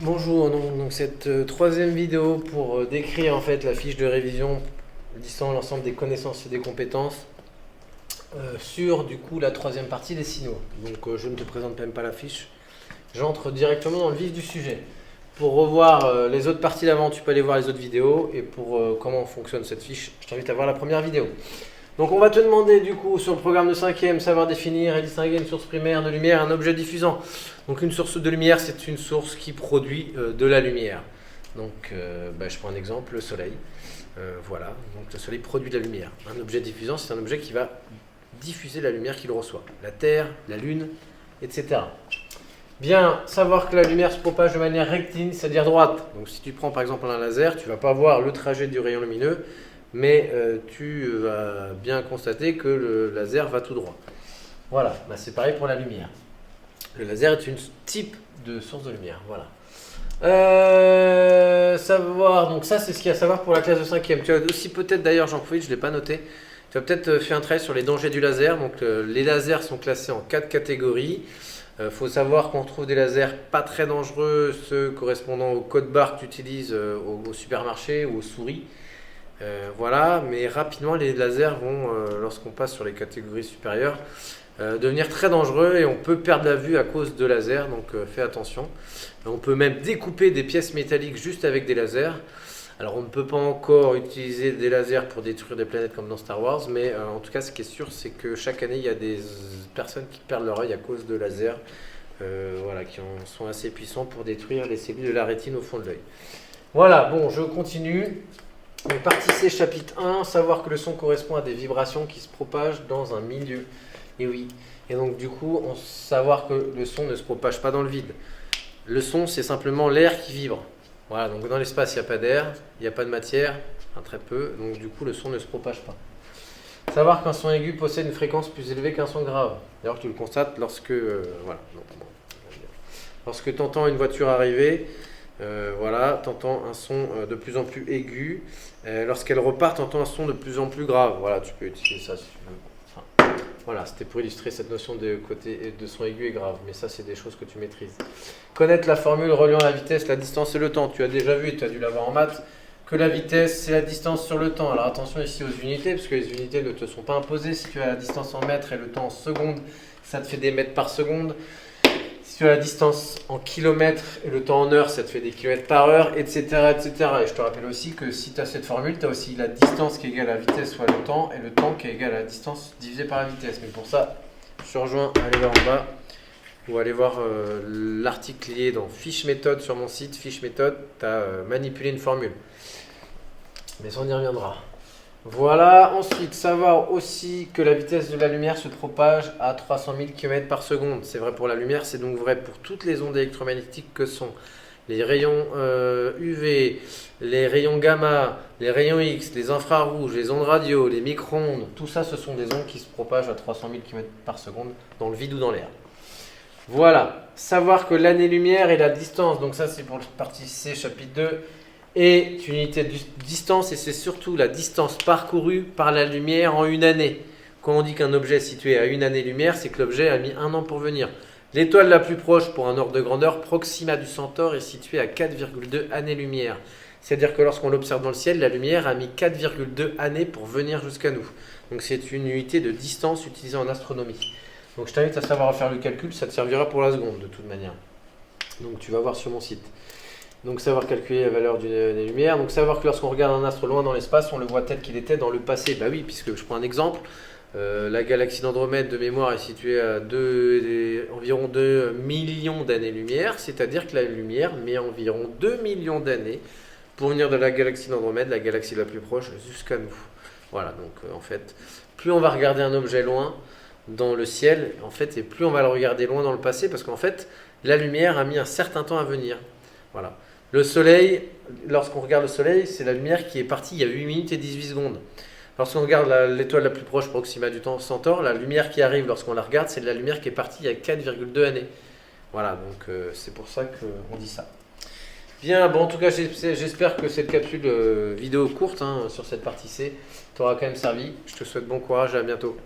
Bonjour, donc cette troisième vidéo pour décrire en fait la fiche de révision listant l'ensemble des connaissances et des compétences sur du coup la troisième partie des signaux. Donc je ne te présente même pas la fiche, j'entre directement dans le vif du sujet. Pour revoir les autres parties d'avant, tu peux aller voir les autres vidéos et pour comment fonctionne cette fiche, je t'invite à voir la première vidéo. Donc on va te demander du coup sur le programme de 5e, savoir définir et distinguer une source primaire de lumière et un objet diffusant. Donc une source de lumière, c'est une source qui produit de la lumière. Donc je prends un exemple, le soleil. Voilà, donc le soleil produit de la lumière. Un objet diffusant, c'est un objet qui va diffuser la lumière qu'il reçoit. La Terre, la Lune, etc. Bien, savoir que la lumière se propage de manière rectiligne, c'est-à-dire droite. Donc si tu prends par exemple un laser, tu ne vas pas voir le trajet du rayon lumineux, mais tu vas bien constater que le laser va tout droit. Voilà, c'est pareil pour la lumière. Le laser est un type de source de lumière. Voilà. Savoir, donc ça c'est ce qu'il y a à savoir pour la classe de 5e. Tu as aussi peut-être d'ailleurs, j'en profite, je ne l'ai pas noté, tu as peut-être fait un travail sur les dangers du laser. Donc les lasers sont classés en 4 catégories. Faut savoir qu'on trouve des lasers pas très dangereux, ceux correspondant au code barre que tu utilises au supermarché ou aux souris. Voilà, mais rapidement les lasers vont, lorsqu'on passe sur les catégories supérieures, devenir très dangereux et on peut perdre la vue à cause de lasers, donc fais attention. On peut même découper des pièces métalliques juste avec des lasers. Alors on ne peut pas encore utiliser des lasers pour détruire des planètes comme dans Star Wars, mais en tout cas ce qui est sûr c'est que chaque année il y a des personnes qui perdent leur œil à cause de lasers, voilà, qui sont assez puissants pour détruire les cellules de la rétine au fond de l'œil. Voilà, bon je continue. Donc, partie C, chapitre 1, savoir que le son correspond à des vibrations qui se propagent dans un milieu. Et oui. Et donc, du coup, savoir que le son ne se propage pas dans le vide. Le son, c'est simplement l'air qui vibre. Voilà, donc dans l'espace, il n'y a pas d'air, il n'y a pas de matière, enfin, très peu. Donc, du coup, le son ne se propage pas. Savoir qu'un son aigu possède une fréquence plus élevée qu'un son grave. D'ailleurs, tu le constates lorsque, voilà, lorsque tu entends une voiture arriver. Voilà, tu entends un son de plus en plus aigu. Lorsqu'elle repart, tu entends un son de plus en plus grave. Voilà, tu peux utiliser ça si tu veux. Enfin, voilà, c'était pour illustrer cette notion de son aigu et grave. Mais ça, c'est des choses que tu maîtrises. Connaître la formule reliant la vitesse, la distance et le temps. Tu as déjà vu, tu as dû l'avoir en maths, que la vitesse, c'est la distance sur le temps. Alors attention ici aux unités, parce que les unités ne te sont pas imposées. Si tu as la distance en mètres et le temps en secondes, ça te fait des mètres par seconde. Si tu as la distance en kilomètres et le temps en heures, ça te fait des kilomètres par heure, etc., etc. Et je te rappelle aussi que si tu as cette formule, tu as aussi la distance qui est égale à la vitesse fois le temps, et le temps qui est égal à la distance divisé par la vitesse. Mais pour ça, je te rejoins, allez voir en bas, ou allez voir l'article lié dans Fiche méthode sur mon site. Fiche méthode, tu as manipulé une formule. Mais ça, on y reviendra. Voilà, ensuite, savoir aussi que la vitesse de la lumière se propage à 300 000 km par seconde. C'est vrai pour la lumière, c'est donc vrai pour toutes les ondes électromagnétiques que sont les rayons UV, les rayons gamma, les rayons X, les infrarouges, les ondes radio, les micro-ondes. Tout ça, ce sont des ondes qui se propagent à 300 000 km par seconde dans le vide ou dans l'air. Voilà, savoir que l'année-lumière est la distance. Donc ça, c'est pour la partie C, chapitre 2. Est une unité de distance et c'est surtout la distance parcourue par la lumière en une année. Quand on dit qu'un objet est situé à une année-lumière, c'est que l'objet a mis un an pour venir. L'étoile la plus proche pour un ordre de grandeur, Proxima du Centaure, est située à 4,2 années-lumière. C'est-à-dire que lorsqu'on l'observe dans le ciel, la lumière a mis 4,2 années pour venir jusqu'à nous. Donc c'est une unité de distance utilisée en astronomie. Donc je t'invite à savoir faire le calcul, ça te servira pour la seconde de toute manière. Donc tu vas voir sur mon site. Donc savoir calculer la valeur d'une année-lumière. Donc savoir que lorsqu'on regarde un astre loin dans l'espace, on le voit tel qu'il était dans le passé. Bah oui, puisque je prends un exemple. La galaxie d'Andromède de mémoire est située à environ 2 millions d'années-lumière. C'est-à-dire que la lumière met environ 2 millions d'années pour venir de la galaxie d'Andromède, la galaxie la plus proche, jusqu'à nous. Voilà, donc en fait, plus on va regarder un objet loin dans le ciel, en fait, et plus on va le regarder loin dans le passé, parce qu'en fait, la lumière a mis un certain temps à venir. Voilà. Le soleil, lorsqu'on regarde le soleil, c'est la lumière qui est partie il y a 8 minutes et 18 secondes. Lorsqu'on regarde l'étoile la plus proche, Proxima du Centaure, la lumière qui arrive lorsqu'on la regarde, c'est la lumière qui est partie il y a 4,2 années. Voilà, donc c'est pour ça qu'on dit ça. Bien, bon, en tout cas, j'espère que cette capsule vidéo courte sur cette partie C t'aura quand même servi. Je te souhaite bon courage et à bientôt.